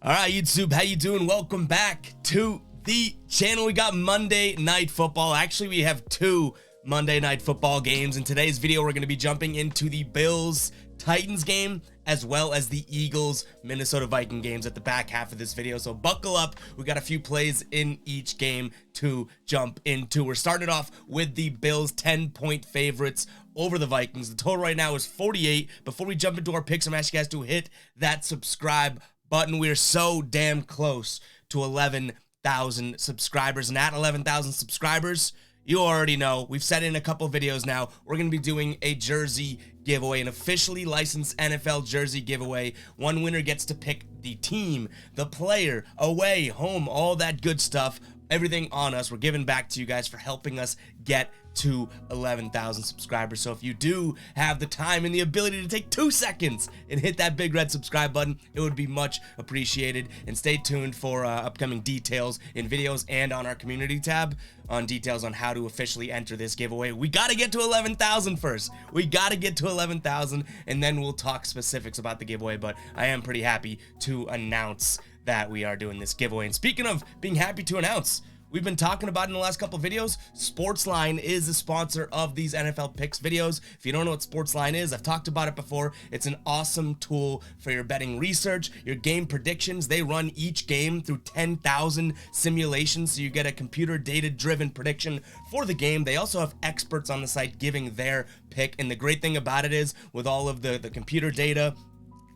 All right, YouTube, how you doing? Welcome back to the channel. We got Monday Night Football. Actually, we have two Monday Night Football games. In today's video, we're going to be jumping into the Bills-Titans game, as well as the Eagles-Minnesota Viking games at the back half of this video. So buckle up. We got a few plays in each game to jump into. We're starting off with the Bills 10-point favorites over the Vikings. The total right now is 48. Before we jump into our picks, I'm asking you guys to hit that subscribe button. We're so damn close to 11,000 subscribers, and at 11,000 subscribers, you already know, we've said it in a couple videos now, we're going to be doing a jersey giveaway, an officially licensed NFL jersey giveaway. One winner gets to pick the team, the player, away, home, all that good stuff, everything on us. We're giving back to you guys for helping us get to 11,000 subscribers. So if you do have the time and the ability to take 2 seconds and hit that big red subscribe button, it would be much appreciated. And stay tuned for upcoming details in videos and on our community tab on details on how to officially enter this giveaway. We got to get to 11,000 first. We got to get to 11,000 and then we'll talk specifics about the giveaway. But I am pretty happy to announce that we are doing this giveaway. And speaking of being happy to announce, we've been talking about in the last couple of videos, SportsLine is a sponsor of these NFL picks videos. If you don't know what SportsLine is, I've talked about it before. It's an awesome tool for your betting research, your game predictions. They run each game through 10,000 simulations, so you get a computer data-driven prediction for the game. They also have experts on the site giving their pick, and the great thing about it is, with all of the computer data,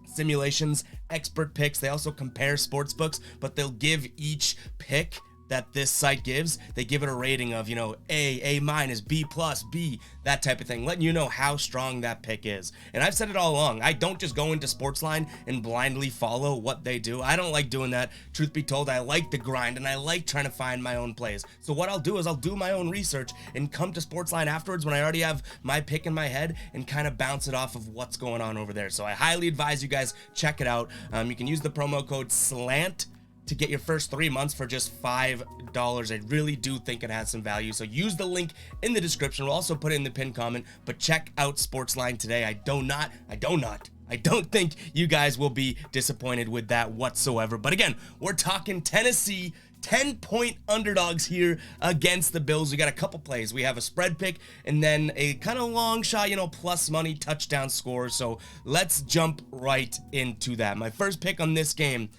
simulations, expert picks, they also compare sports books, but they'll give each pick that this site gives, they give it a rating of, A minus, B plus, B, that type of thing, letting you know how strong that pick is. And I've said it all along, I don't just go into SportsLine and blindly follow what they do. I don't like doing that. Truth be told, I like the grind and I like trying to find my own plays. So what I'll do is I'll do my own research and come to SportsLine afterwards when I already have my pick in my head and kind of bounce it off of what's going on over there. So I highly advise you guys check it out. You can use the promo code SLANT to get your first 3 months for just $5. I really do think it has some value. So use the link in the description. We'll also put it in the pinned comment, but check out SportsLine today. I don't think you guys will be disappointed with that whatsoever. But again, we're talking Tennessee 10-point underdogs here against the Bills. We got a couple plays. We have a spread pick and then a kind of long shot, plus money touchdown score. So let's jump right into that. My first pick on this game,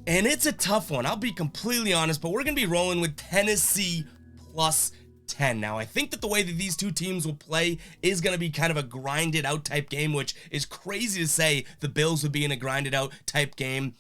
and it's a tough one, I'll be completely honest, but we're going to be rolling with Tennessee plus 10. Now, I think that the way that these two teams will play is going to be kind of a grinded out type game, which is crazy to say the Bills would be in a grinded out type game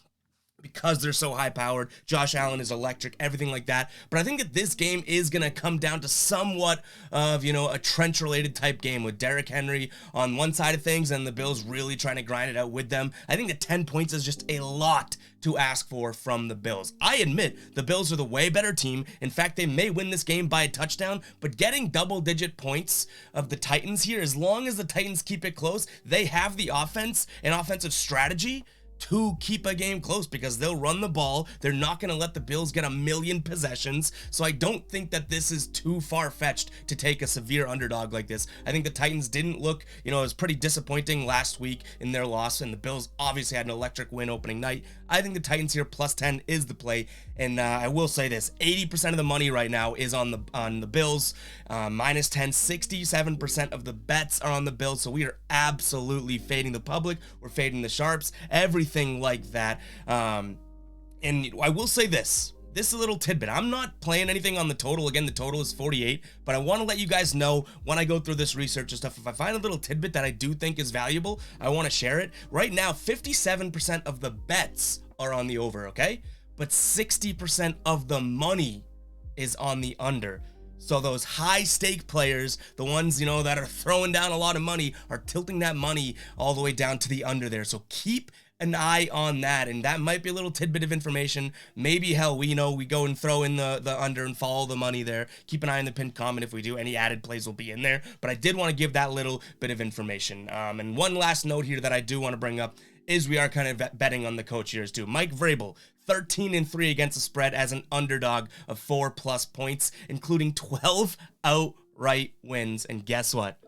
because they're so high powered. Josh Allen is electric, everything like that. But I think that this game is going to come down to somewhat of, a trench related type game with Derrick Henry on one side of things and the Bills really trying to grind it out with them. I think that 10 points is just a lot to ask for from the Bills. I admit the Bills are the way better team. In fact, they may win this game by a touchdown, but getting double-digit points of the Titans here, as long as the Titans keep it close, they have the offense and offensive strategy to keep a game close because they'll run the ball. They're not going to let the Bills get a million possessions. So I don't think that this is too far-fetched to take a severe underdog like this. I think the Titans didn't look, it was pretty disappointing last week in their loss, and the Bills obviously had an electric win opening night. I think the Titans here plus 10 is the play. And I will say this, 80% of the money right now is on the Bills, minus 10, 67% of the bets are on the Bills. So we are absolutely fading the public. We're fading the sharps, everything like that. And I will say this is a little tidbit. I'm not playing anything on the total. Again, the total is 48, but I want to let you guys know when I go through this research and stuff, if I find a little tidbit that I do think is valuable, I want to share it. Right now, 57% of the bets are on the over, okay? But 60% of the money is on the under. So those high stake players, the ones, that are throwing down a lot of money, are tilting that money all the way down to the under there. So keep an eye on that, and that might be a little tidbit of information. Maybe, hell, we go and throw in the under and follow the money there. Keep an eye on the pinned comment. If we do, any added plays will be in there. But I did want to give that little bit of information. And one last note here that I do want to bring up is we are kind of betting on the coach here too. Mike Vrabel, 13-3 against the spread as an underdog of 4+ points, including 12 outright wins. And guess what?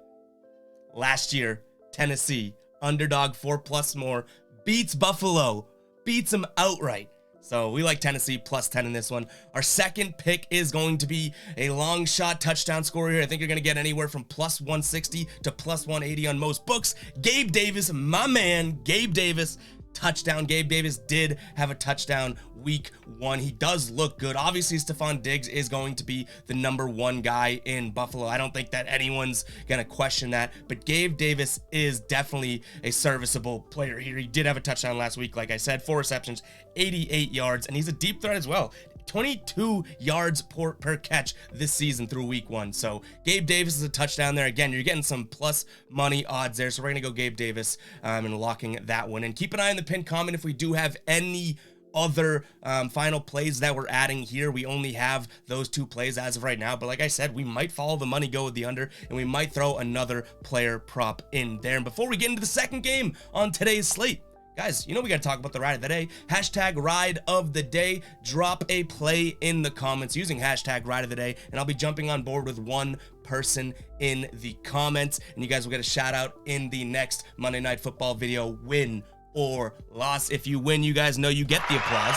Last year, Tennessee, underdog 4+ more, beats Buffalo beats them outright. So we like Tennessee plus 10 in this one. Our second pick is going to be a long shot touchdown scorer here. I think you're going to get anywhere from plus 160 to plus 180 on most books. Gabe Davis, my man, Gabe Davis, touchdown. Gabe Davis did have a touchdown week 1. He does look good. Obviously, Stephon Diggs is going to be the #1 guy in Buffalo. I don't think that anyone's going to question that, but Gabe Davis is definitely a serviceable player here. He did have a touchdown last week, like I said, 4 receptions, 88 yards, and he's a deep threat as well. 22 yards per catch this season through week 1. So Gabe Davis is a touchdown there. Again, you're getting some plus money odds there. So we're going to go Gabe Davis and locking that one. And keep an eye on the pinned comment if we do have any other final plays that we're adding here. We only have those 2 plays as of right now, but like I said, we might follow the money, go with the under, and we might throw another player prop in there. And before we get into the second game on today's slate, guys, you know we got to talk about the ride of the day. Hashtag ride of the day. Drop a play in the comments using hashtag ride of the day, and I'll be jumping on board with one person in the comments, and you guys will get a shout out in the next Monday Night Football video, win or loss. If you win, you guys know you get the applause.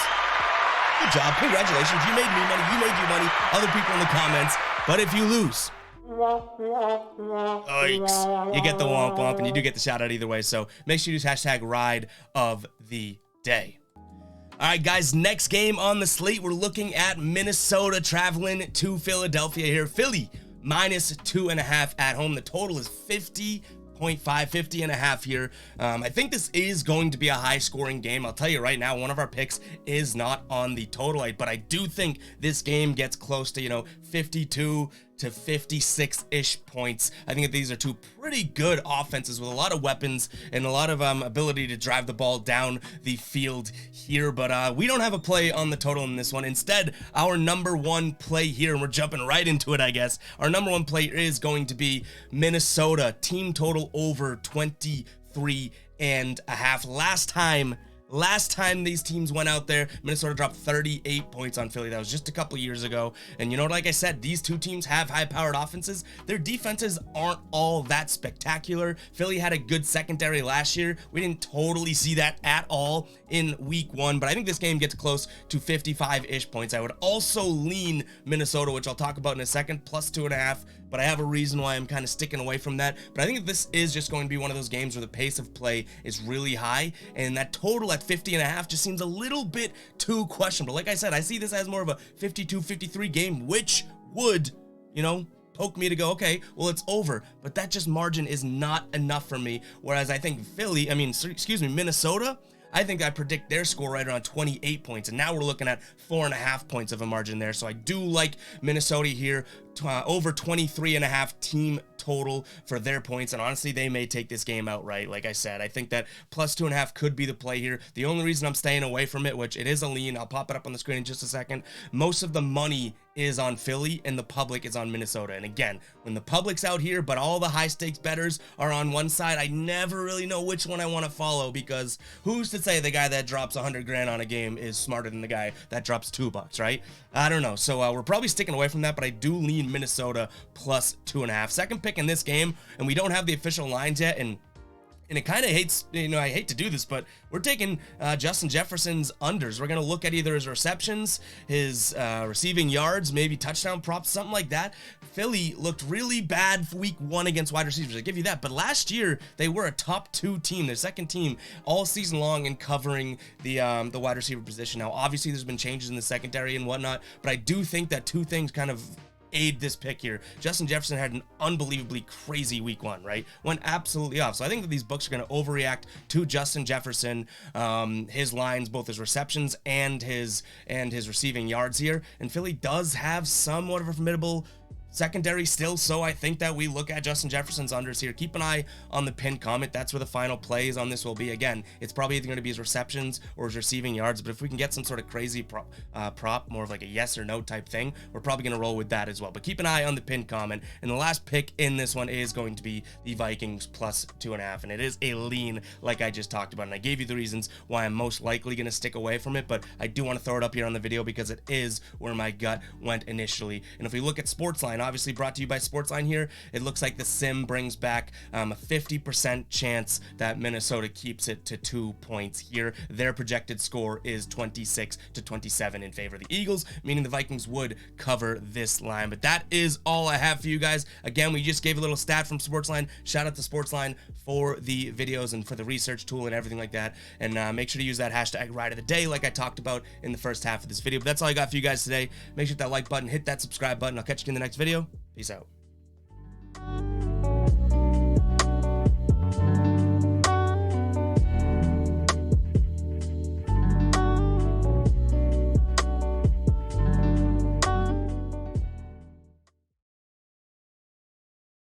Good job. Congratulations. You made me money. You made you money. Other people in the comments. But if you lose, yikes, you get the womp womp, and you do get the shout out either way. So make sure you use hashtag ride of the day. All right, guys, next game on the slate, we're looking at Minnesota traveling to Philadelphia here. Philly minus 2.5 at home. The total is 50.5 here. I think this is going to be a high scoring game. I'll tell you right now, one of our picks is not on the total, but I do think this game gets close to, 52 to 56-ish points. I think that these are 2 pretty good offenses with a lot of weapons and a lot of ability to drive the ball down the field here, but we don't have a play on the total in this one. Instead, our #1 play here, and we're jumping right into it, I guess. Our #1 play is going to be Minnesota, team total over 23.5. Last time these teams went out there, Minnesota dropped 38 points on Philly. That was just a couple years ago. And you know, like I said, these 2 teams have high-powered offenses. Their defenses aren't all that spectacular. Philly had a good secondary last year. We didn't totally see that at all in week 1, but I think this game gets close to 55-ish points. I would also lean Minnesota, which I'll talk about in a second, plus 2.5. But I have a reason why I'm kind of sticking away from that. But I think this is just going to be one of those games where the pace of play is really high, and that total at 50.5 just seems a little bit too questionable. Like I said, I see this as more of a 52-53 game, which would, poke me to go, okay, well, it's over. But that just margin is not enough for me. Whereas I think Minnesota, I think I predict their score right around 28 points, and now we're looking at 4.5 points of a margin there. So I do like Minnesota here, over 23.5 team total for their points, and honestly, they may take this game outright. Like I said, I think that plus 2.5 could be the play here. The only reason I'm staying away from it, which it is a lean, I'll pop it up on the screen in just a second, most of the money is on Philly and the public is on Minnesota. And again, when the public's out here, but all the high stakes bettors are on one side, I never really know which one I want to follow, because who's to say the guy that drops 100 grand on a game is smarter than the guy that drops $2, right? I don't know. So we're probably sticking away from that, but I do lean Minnesota plus 2.5. Second pick in this game, and we don't have the official lines yet, and it kind of hates, I hate to do this, but we're taking Justin Jefferson's unders. We're going to look at either his receptions, his receiving yards, maybe touchdown props, something like that. Philly looked really bad for week 1 against wide receivers. I give you that. But last year, they were a top 2 team, their second team all season long in covering the wide receiver position. Now, obviously, there's been changes in the secondary and whatnot, but I do think that 2 things kind of aid this pick here. Justin Jefferson had an unbelievably crazy week 1, right? Went absolutely off. So I think that these books are going to overreact to Justin Jefferson, his lines, both his receptions and his receiving yards here. And Philly does have somewhat of a formidable secondary still, so I think that we look at Justin Jefferson's unders here. Keep an eye on the pinned comment. That's where the final plays on this will be. Again, it's probably either going to be his receptions or his receiving yards, but if we can get some sort of crazy prop, more of like a yes or no type thing, we're probably going to roll with that as well. But keep an eye on the pinned comment. And the last pick in this one is going to be the Vikings plus 2.5, and it is a lean like I just talked about, and I gave you the reasons why I'm most likely going to stick away from it, but I do want to throw it up here on the video because it is where my gut went initially. And if we look at SportsLine, obviously brought to you by SportsLine here. It looks like the sim brings back a 50% chance that Minnesota keeps it to 2 points here. Their projected score is 26-27 in favor of the Eagles, meaning the Vikings would cover this line. But that is all I have for you guys. Again, we just gave a little stat from SportsLine. Shout out to SportsLine for the videos and for the research tool and everything like that. And make sure to use that hashtag ride of the day like I talked about in the first half of this video. But that's all I got for you guys today. Make sure to hit that like button, hit that subscribe button. I'll catch you in the next video. Peace out.